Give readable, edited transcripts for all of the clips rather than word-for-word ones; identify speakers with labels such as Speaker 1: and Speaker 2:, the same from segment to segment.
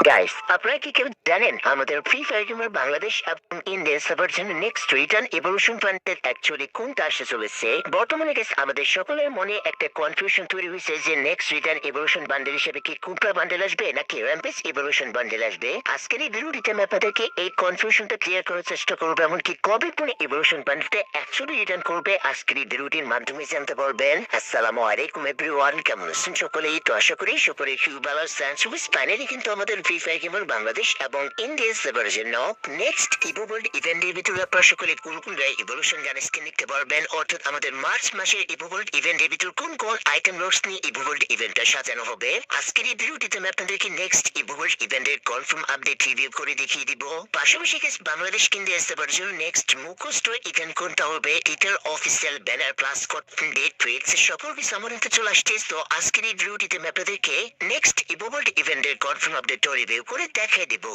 Speaker 1: Guys, আপনারা কি কেউ জানেন আমাদের ফ্রি ফায়ার গেমার বাংলাদেশ এবং ইন্ডিয়া সার্ভার জন্য নেক্সট রিটার্ন ইভলিউশন ফান্ডের অ্যাকচুয়ালি কোনটা আসতে চলেছে? বর্তমানে গেস আমাদের সকলের মনে একটা কনফিউশন তৈরি হয়েছে যে নেক্সট রিটার্ন ইভলিউশন বান্ডেল হিসেবে কি কুপরা বান্ডেল আসবে নাকি র্যাম্পেজ ইভলিউশন বান্ডেল আসবে। আজকের এই ভিডিওটিতে আমি আপনাদেরকে এই কনফিউশনটা ক্লিয়ার করার চেষ্টা করবো, এমনকি কবে কোন ইভলিউশন বান্ডেলটা অ্যাকচুয়ালি রিটার্ন করবে আজকের এই ভিডিওটির মাধ্যমে জানতে পারবেন। আসসালামু আলাইকুম এভরিওয়ান, কেমন আছেন সকলেই? তো আশা করি সকলে খুব ভালো আছেন। ফাইনালি কিন্তু আমাদের ফ্রি ফায়ার গেমার বাংলাদেশ এবং ইন্ডিয়া সার্ভারের জন্য নেক্সট ইভোভোল্ড ইভেন্টের ভিতরে আপনারা সকলে কোন কোন ইভলিউশন গান স্কিন দেখতে পারবেন, অর্থাৎ আমাদের মার্চ মাসের ইভোভোল্ড ইভেন্টের ভিতর কোন কোন আইটেম লোডস নিয়ে ইভোভোল্ড ইভেন্টটা সাজানো হবে। আজকের এই ভিডিওটিতে আমি আপনাদেরকে নেক্সট ইভোভোল্ড ইভেন্টের কনফার্ম আপডেট রিভিউ করে দেখিয়ে দিব। পাশাপাশি বাংলাদেশ ইন্ডিয়া সার্ভারের জন্য নেক্সট মুখস্থ ইভেন্ট কোনটা হবে, এটার official banner plus confirm date tweets সকল কিছু আমার হাতে চলে আসছে। তো আজকের এই ভিডিওটিতে আমি আপনাদেরকে নেক্সট ইভোভোল্ড ইভেন্টের কনফার্ম আপডেট রিভিউ করে দেখিয়ে দিব।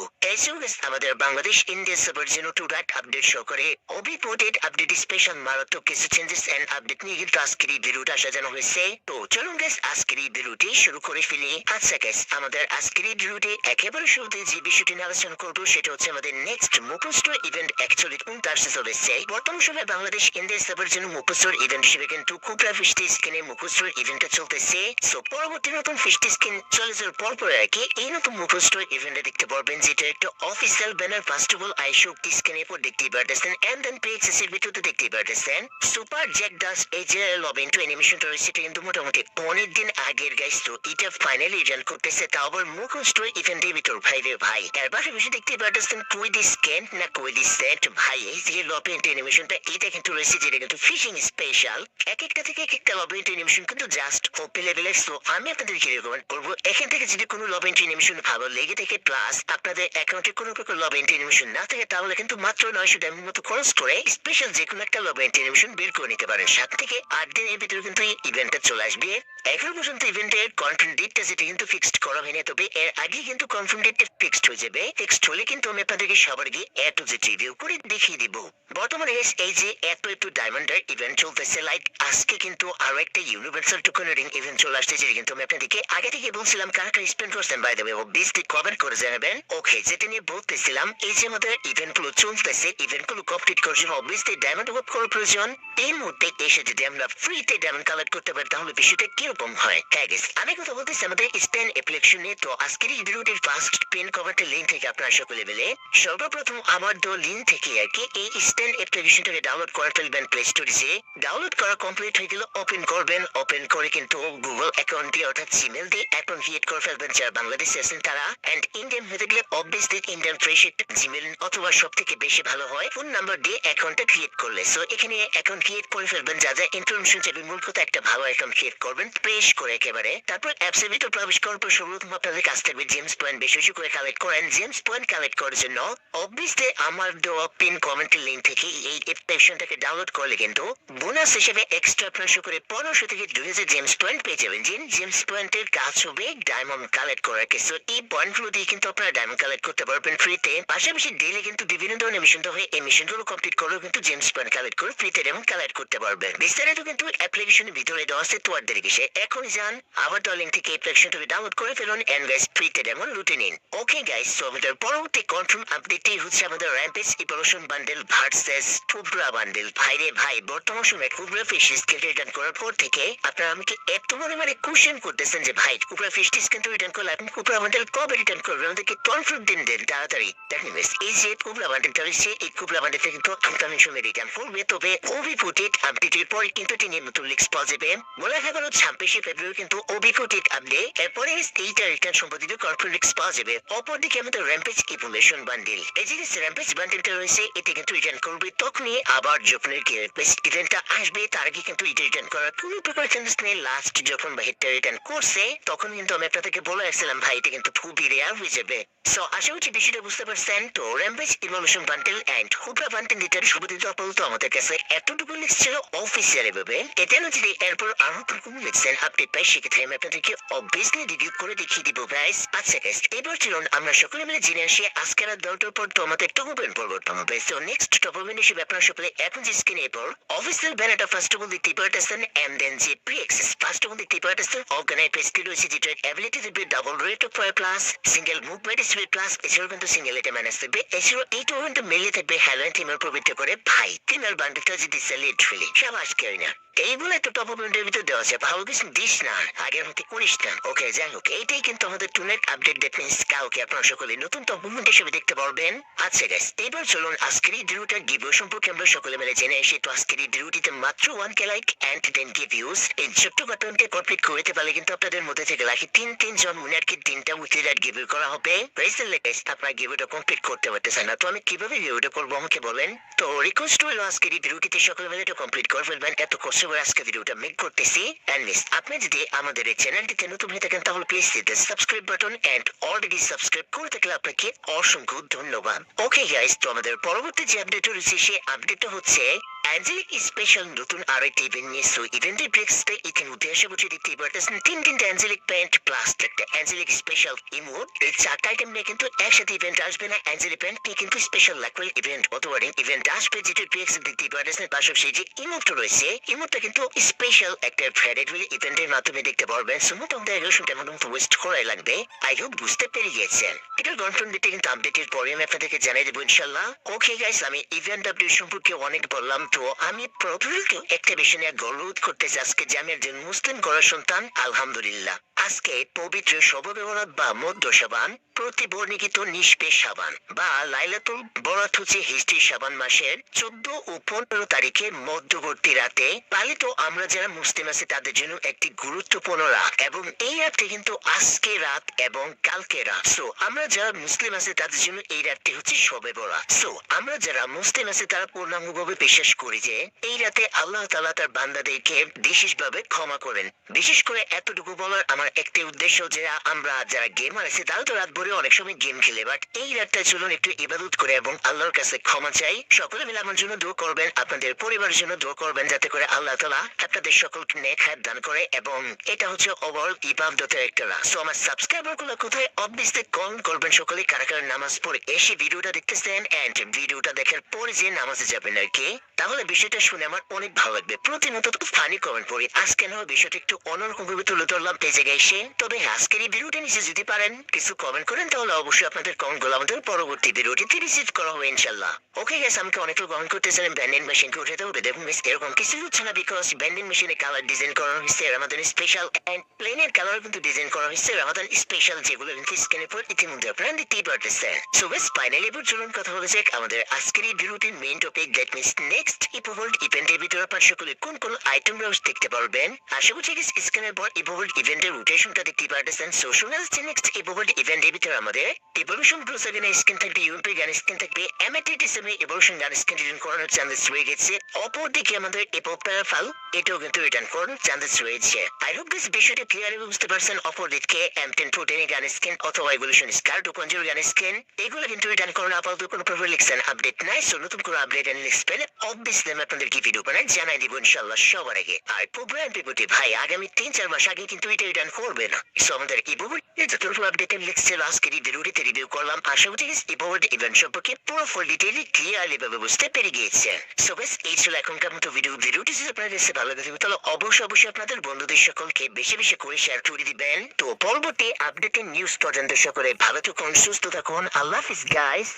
Speaker 1: আমাদের বাংলাদেশ ইন্ডিয়া সার্ভার জন্য টু ডাট আপডেট শো করে অভিপোর্টেড আপডেট স্পেশাল মারাত্মক কিছু চেঞ্জেস এন্ড আপডেট নিয়ে কিন্তু আজকের এই ভিডিওটা সাজানো হয়েছে। তো চলুন গাইস আজকের এই ভিডিওটি শুরু করে ফেলি। আচ্ছা গাইস, আমাদের আজকের এই ভিডিওটি একেবারে শুরুতে যে বিষয়টি নিয়ে আলোচনা করবো সেটা হচ্ছে আমাদের নেক্সট মুখস্থ ইভেন্ট অ্যাকচুয়ালি কোনটা আসতে চলেছে। বর্তমান সময়ে বাংলাদেশ ইন্ডিয়া সার্ভার জন্য মুখস্থ ইভেন্ট হিসেবে কিন্তু কুবরা ফিস্টি স্কিনে মুখস্থ ইভেন্টটা চলতেছে। সো পরবর্তী নতুন ফিস্টি স্কিন চলে যাওয়ার পর আর কি এই নতুন মুখস্থ ইভেন্টে দেখতে পারবেন, যেটা একটা official banner first of all আইশোক স্ক্রিনের উপর দেখতে পারতেছেন এন্ড দেন পেজেস এর ভিতরে দেখতে পারতেছেন সুপার জ্যাক ডাস এই যে লবিং টু অ্যানিমেশনটা রয়েছে, এটা কিন্তু মোটামুটি অনেক দিন আগের গাইস। তো এটা ফাইনালি রিটার্ন করতেছে, তাও আবার মুখস্থ ইভেন্টের ভিতর। ভাই রে ভাই, এর পাশাপাশি দেখতে পারতেছেন কুইড স্ক্যান না কুইড সেট। ভাই এই যে লবিং টু অ্যানিমেশনটা এটা কিন্তু রয়েছে, যেটা কিন্তু ফিশিং স্পেশাল। এক একটা থেকে এক একটা লবিং টু অ্যানিমেশন কিন্তু জাস্ট ওপি লেভেলের। সো আমি আপনাদেরকে রিকমেন্ড করবো এখান থেকে যদি কোনো লবিং টু অ্যানিমেশন ভালো লেগে থাকে প্লাস আপনাদের অ্যাকাউন্টে কোনো প্রকার লব এন্ট্রি অ্যানিমেশন না থাকে, তাহলে কিন্তু মাত্র 900 ডায়মন্ড মতো খরচ করে স্পেশাল যে কোনো একটা লব এন্ট্রি অ্যানিমেশন বের করে নিতে পারেন। 7 থেকে 8 দিনের ভিতরে কিন্তু এই ইভেন্টটা চলে আসবে। এখন পর্যন্ত ইভেন্টের কনফার্ম ডেটটা যেটা কিন্তু ফিক্সড করা হয়নি, তবে এর আগে কিন্তু কনফার্ম ডেটটা ফিক্সড হয়ে যাবে। ফিক্সড হলে কিন্তু আমি আপনাদেরকে সবার আগে এত যে রিভিউ করে দেখিয়ে দিব। বর্তমানে এই যে এত ডায়মন্ডের ইভেন্ট চলতেছে, লাইক আজকে কিন্তু আরো একটা ইউনিভার্সাল টোকেনিং ইভেন্ট চলে আসছে, যেটা কিন্তু আমি আপনাদেরকে আগে থেকে বলছিলাম কারা স্পেন্ড করছেন। By the way obviously comment করে জানাবেন। ওকে, যেটা নিয়ে বলতেছিলাম এই যে আমাদের ইভেন্ট গুলো চলতেছে, ইভেন্ট গুলো কমপ্লিট করার জন্য অবভিয়াসলি ডায়মন্ড ওয়াপ করার প্রয়োজন। এই মুহূর্তে এসে যদি আমরা ফ্রিতে ডায়মন্ড কালেক্ট করতে পারি তাহলে বিষয়টা কিরকম হয়। হ্যাঁ গাইস, আমি কথা বলতেছি আমাদের স্পেন অ্যাপ্লিকেশন নিয়ে। তো আজকের এই ভিডিওটির ফার্স্ট পেন কমেন্টের লিংক থেকে আপনারা সকলে মিলে সর্বপ্রথম আমার দেওয়া লিংক থেকে আর কি এই স্পেন অ্যাপ্লিকেশনটাকে ডাউনলোড করে ফেলবেন প্লে স্টোরে। যে ডাউনলোড করা কমপ্লিট হয়ে গেলে ওপেন করবেন। ওপেন করে কিন্তু গুগল অ্যাকাউন্ট দিয়ে অর্থাৎ জিমেল দিয়ে অ্যাকাউন্ট ক্রিয়েট করে ফেলবেন যারা বাংলাদেশে আছেন তারা। এন্ড ইন্ডিয়ান হয়ে গেলে অবভিয়াসলি ইন্ডিয়ান ফ্রেশ জিমেল অথবা সব থেকে বেশি ভালো হয় ফোন নাম্বার দিয়ে অ্যাকাউন্টটা ক্রিয়েট করলে। সো এখানে অ্যাকাউন্ট ক্রিয়েট করে ফেলবেন, যা যা ইনফরমেশন চাইবে মূল কথা একটা ভালো অ্যাকাউন্ট ক্রিয়েট করবেন ফ্রেশ করে একেবারে। তারপর অ্যাপসের ভিতর প্রবেশ করার পর সর্বপ্রথম আপনাদের কাছ থেকে জেমস পয়েন্ট বেশি বেশি করে কালেক্ট করেন। জেমস পয়েন্ট কালেক্ট করার জন্য অবভিয়াসলি আমার দেওয়া পিন কমেন্টের লিংক থেকে এই অ্যাপ্লিকেশনটাকে ডাউনলোড করলে কিন্তু বোনাস হিসেবে এক্সট্রা আপনার করে 1500 থেকে 2000 জেমস পয়েন্ট পেয়ে যাবেন। যে জেমস পয়েন্টের কাজ হবে ডায়মন্ড কালেক্ট করার কেস। এই পয়েন্টগুলো দিয়ে কিন্তু আপনারা ডায়মন্ড কালেক্ট করতে পারবেন ফ্রিতে। পাশাপাশি ডেইলি কিন্তু বিভিন্ন ধরনের মিশন হয়, এই মিশনগুলো কমপ্লিট করলেও কিন্তু জেমস পয়েন্ট কালেক্ট করে ফ্রিতে ডায়মন্ড কালেক্ট করতে পারবেন। বিস্তারিত কিন্তু অ্যাপ্লিকেশনের ভিতরে দেওয়া আছে, তো আর দেরি কিসে এখন যান আবার তো লিংক থেকে অ্যাপ্লিকেশনটাকে ডাউনলোড করে ফেলুন এন্ড গাইস ফ্রিতে ডায়মন্ড লুটে নিন। ওকে গাইস, সো আমাদের পরবর্তী কনফার্ম আপডেটই হচ্ছে আমাদের র্যাম্পেজ ইভলিউশন বান্ডেল ভার্সেস কুবরা বান্ডেল। ভাই রে ভাই, বর্তমান সময়ে কুবরা ফিশ স্কিল রিটার্ন করার পর থেকে আপনারা আমাকে এত পরিমাণে কোশ্চেন করতেছেন যে ভাই কুবরা ফিশ স্কিল রিটার্ন করলে আপনি কুবরা বান্ডেল কবে রিটার্ন করবেন, আমাদেরকে কনফার্ম দিন দেন তাড়াতাড়ি। এই যে কুবরা বান্ডেলটা রয়েছে, এই কুবরা বান্ডেল থেকে কিন্তু আপকামিং সময় রিটার্ন করবে, তবে অভিপোর্টেড আপডেটের পরে কিন্তু তিনি নতুন লিক্স পাওয়া যাবে। বলা হয় 26শে ফেব্রুয়ারি কিন্তু অভিপোর্টেড আপডেট, এরপরে এইটা রিটার্ন সম্পর্কিত কনফার্ম লিক্স পাওয়া যাবে। অপরদিকে আমাদের র্যাম্পেজ ইভলিউশন বান্ডেল, এই যে র্যাম্পেজ বান্ডেলটা রয়েছে এটা কিন্তু রিটার্ন করবে তখনই আবার যখন ইভেন্টটা আসবে। তার আগে কিন্তু এটা রিটার্ন করার কোনো প্রকার চান্স নেই। লাস্ট যখন বাহিরটা রিটার্ন করছে তখন কিন্তু আমি আপনাদেরকে বলে আসছিলাম ভাই এটা কিন্তু খুবই রেয়ার হয়ে যাবে। সো আশা করছি বিষয়টা বুঝতে পারছেন। তো rampage evolution bundle and cobra bundle return শুভদিন আপাতত আমাদের কাছে এতটুকু লিস্ট ছিল অফিসিয়ালি ভাবে। এটা না যদি এরপর আরো কোনো লিস্টেন আপডেট পাই সেক্ষেত্রে আমি আপনাদেরকে অবভিয়াসলি রিভিউ করে দেখিয়ে দিব গাইস। আচ্ছা গাইস, এবার চলুন আমরা সকলে মিলে জেনে আসি আজকের রাত 10টার পর তো আমাদের টপ ওপেন পরিবর্তন হবে। সো নেক্সট টপ ওপেন হিসেবে আপনারা সকলে এখন যে স্ক্রিনে এরপর অফিসিয়াল ব্যানারটা ফার্স্ট অফ অল দেখতে পারতেছেন এন্ড দেন যে pre access first of all দেখতে পারতেছেন অর্গানাইজ পেজটি রয়েছে, যেটা অ্যাবিলিটি দিবে double rate of fire plus single movement আসবে, প্লাস এছাড়াও কিন্তু সিঙ্গেল এটা ম্যানেজ থাকবে। এছাড়াও এইটাও কিন্তু মেলে থাকবে হ্যালোয়েন থিমের পবিত্র করে ভাই তিনার বান্ডেলটা যদি সেলিট ফেলি সাবাস কেউ না। এইগুলো একটা টপ আপের ভিতর দেওয়া আছে, ভালো কিছু দিস না আগের মধ্যে করিস না। ওকে যাই হোক, এইটাই কিন্তু আমাদের টুনেট আপডেট। দ্যাট মিন্স কাউকে আপনারা সকলে নতুন টপ মুভমেন্ট হিসেবে দেখতে পারবেন। আচ্ছা গাইস, এবার চলুন আজকের এই ডিউটার গিভওয়ে সম্পর্কে আমরা সকলে মিলে জেনে আসি। তো আজকের এই ডিউটিতে মাত্র 1K like and 10K views এই ছোট্ট ঘটনাকে কমপ্লিট করতে পারলে কিন্তু আপনাদের মধ্যে থেকে লাখি তিনজন উইনারকে 3টা উইথড্রয়াল গিভওয়ে করা হবে। প্রেজেন্টলি গাইস আপনারা গিভওয়েটা কমপ্লিট করতে পারতেছেন না, তো আমি কিভাবে গিভওয়েটা করবো আমাকে বলেন। তো রিকোয়েস্ট হলো আজকের এই ভিডিওটিতে সকলে মিলে এটা কমপ্লিট করে ফেলবেন। এত কষ্ট করে আজকে ভিডিওটা মেক করতেছি। এন্ড মিস আপনি যদি আমাদের এই চ্যানেলটিতে নতুন হয়ে থাকেন তাহলে please hit the subscribe button and already subscribe করে থাকলে আপনাকে অসংখ্য ধন্যবাদ। ওকে গাইস, তো আমাদের পরবর্তী যে আপডেট রয়েছে সেই আপডেটটা হচ্ছে অ্যাঞ্জেলিক স্পেশাল নতুন আরেকটি ইভেন্ট নিয়ে। সো ইভেন্টের ব্রেক্সতে ইতিমধ্যে এসে পৌঁছে দেখতেই পারতেছেন তিনটা অ্যাঞ্জেলিক প্যান্ট প্লাস একটা অ্যাঞ্জেলিক স্পেশাল ইমোট। এই 4টা আইটেম নিয়ে কিন্তু একসাথে ইভেন্ট আসবে না। অ্যাঞ্জেলিক প্যান্ট নিয়ে কিন্তু স্পেশাল লাকুয়েল ইভেন্ট অথবা ইভেন্ট আসবে, যেটা ব্রেক্স দেখতেই পারতেছেন। পাশাপাশি যে ইমোটটা রয়েছে ইমোটটা কিন্তু স্পেশাল একটা ফ্রাইডে ইভেন্টের মাধ্যমে দেখতে পারবেন। সো মোটামুটি 11টা মতো ওয়েস্ট করাই লাগবে। আই হোপ বুঝতে পেরে গিয়েছেন। এটার কনফার্ম দিতে কিন্তু আপডেটের পরে আমি আপনাদেরকে জানিয়ে দেবো ইনশাল্লাহ। ওকে গাইস, আমি ইভেন্ট আপডেট সম্পর্কে অনেক বললাম, তো আমি প্রথমে একটা বিষয় নিয়ে গর্ববোধ করতেছি আজকে যে আমি একজন মুসলিম ঘরের সন্তান। আলহামদুলিল্লাহ আজকে পবিত্র শবে বরাত বা মধ্য সাবান প্রতিবর্ণিত নিষ্পে সাবান বা লাইলাতুল বরাত হচ্ছে হিজরি সাবান মাসের 14 ও 15 তারিখের মধ্যবর্তী রাতে পালিত আমরা যারা মুসলিম আছে তাদের জন্য একটি গুরুত্বপূর্ণ রাত, এবং এই রাতটি কিন্তু আজকে রাত এবং কালকে রাত। সো আমরা যারা মুসলিম আছে তাদের জন্য এই রাতটি হচ্ছে শবে বরাত। সো আমরা যারা মুসলিম আছে তারা পূর্ণাঙ্গভাবে বিশ্বাস করি যে এই রাতে আল্লাহ তাআলা তার বান্দাদেরকে বিশেষভাবে ক্ষমা করেন। বিশেষ করে এতটুকু বলার আমার একটি উদ্দেশ্য যে আমরা যারা গেমার আছে তারা তো রাত ভরে অনেক সময় গেম খেলে, বাট এই রাতটা চলুন একটু ইবাদত করে এবং আল্লাহর কাছে ক্ষমা চাই। সকলে মিলে আমার জন্য দোয়া করবেন, আপনাদের পরিবারের জন্য দোয়া করবেন, যাতে করে আল্লাহ তাআলা আপনাদের সকলকে নেক হায়াত দান করে। এবং এটা হচ্ছে ওভারঅল ইবাদতের একটা রাত। সো আমার সাবস্ক্রাইবার গুলো কোথায় অবভিয়াসলি কল করবেন সকলে কারা কারা নামাজ পড়ে এসে ভিডিওটা দেখতেছেন এন্ড ভিডিওটা দেখার পরে যে নামাজে যাবেন আর কি, তাহলে বিষয়টা শুনে আমার অনেক ভালো লাগবে। প্রতিনিয়ত তো ফানি কমেন্ট পড়ি, আজকে না বিষয়টা একটু অন্যরকম ভাবে তুলে ধরলাম এই জায়গায় এসে। তবে আজকের এই ভিডিওটা নিচে যদি পারেন কিছু কমেন্ট করেন তাহলে অবশ্যই আপনাদের কমেন্ট গুলো আমাদের পরবর্তী ভিডিওটিতে রিসিভ করা হবে ইনশাল্লাহ। ওকে গাইস, আমাকে অনেক লোক কমেন্ট করতেছেন ব্যান্ডিং মেশিনকে উঠাতে হবে। দেখুন মিস এরকম কিছু হচ্ছে না, বিকজ ব্যান্ডিং মেশিনে কালার ডিজাইন করা হয়েছে রামাদান স্পেশাল এন্ড প্লেনের কালার কিন্তু ডিজাইন করা হয়েছে রামাদান স্পেশাল, যেগুলো কিন্তু স্ক্রিনের পর ইতিমধ্যে আপনারা দেখতেই পারতেছেন। সো গাইস ফাইনালি এবার চলুন কথা বলা যাক আমাদের আজকের এই ভিডিওটির main topic, that means next evolved ইভেন্টের ভিতরে আপনারা সকলে কোন কোন আইটেম রোজ দেখতে পারবেন। আশা করছি গাইস স্ক্রিনের পর ইভোল্ড ইভেন্টের রোটেশনটা দেখতেই পারতেছেন। সো শুনে আসছে নেক্সট ইভোল্ড ইভেন্টের ভিতরে আমাদের ইভোলিউশন গ্রোসারিনের স্কিন থাকবে, ইউএমপি গান স্কিন থাকবে, এমএটিটিসএমে ইভোলিউশন গান স্কিন রিটার্ন করানোর চান্সেস রয়ে গেছে। অপরদিকে আমাদের ইপোপ্যারা ফাল এটাও কিন্তু রিটার্ন করানোর চান্সেস রয়েছে। আই হোপ দিস বিষয়টা ক্লিয়ারলি বুঝতে পারছেন। অপরদিকে M10 প্রোটিনের গান স্কিন অথবা ইভোলিউশন স্কার 2.0 গান স্কিন এগুলো কিন্তু রিটার্ন করানো আপাতত কোনো প্রপার লিখছেন আপডেট নাই। সো নতুন করে আপডেট এন্ড লিস্ট পেলে অবভিয়াসলি আমি আপনাদেরকে ভিডিও বানাই জানাই দিব ইনশাআল্লাহ সবার আগে। আর প্রোগ্রাম পিপুটি ভাই আগামী 3-4 মাস আগে কিন্তু এটা রিটার্ন করবে না। সো আমাদের ইভোল্ড যতটুকু আপডেট এন্ড লিস্ট ছিল আজকের এই ভিডিওটিতে রিভিউ করলাম। আশা করছি ইভোল্ড ইভেন্ট সম্পর্কে পুরো ফুল ডিটেইলি ক্লিয়ারলি ভাবে বুঝতে পেরে গিয়েছেন। সো গাইস এই ছিল এখনকার মতো ভিডিওটি যদি আপনাদের কাছে ভালো লাগে তাহলে অবশ্যই আপনাদের বন্ধুদের সকলকে বেশি বেশি করে শেয়ার করে দিবেন। তো পরবর্তী আপডেটের নিউজ পর্যন্ত সকলে ভালো থাকুন, সুস্থ থাকুন। আল্লাহ হাফেজ গাইস।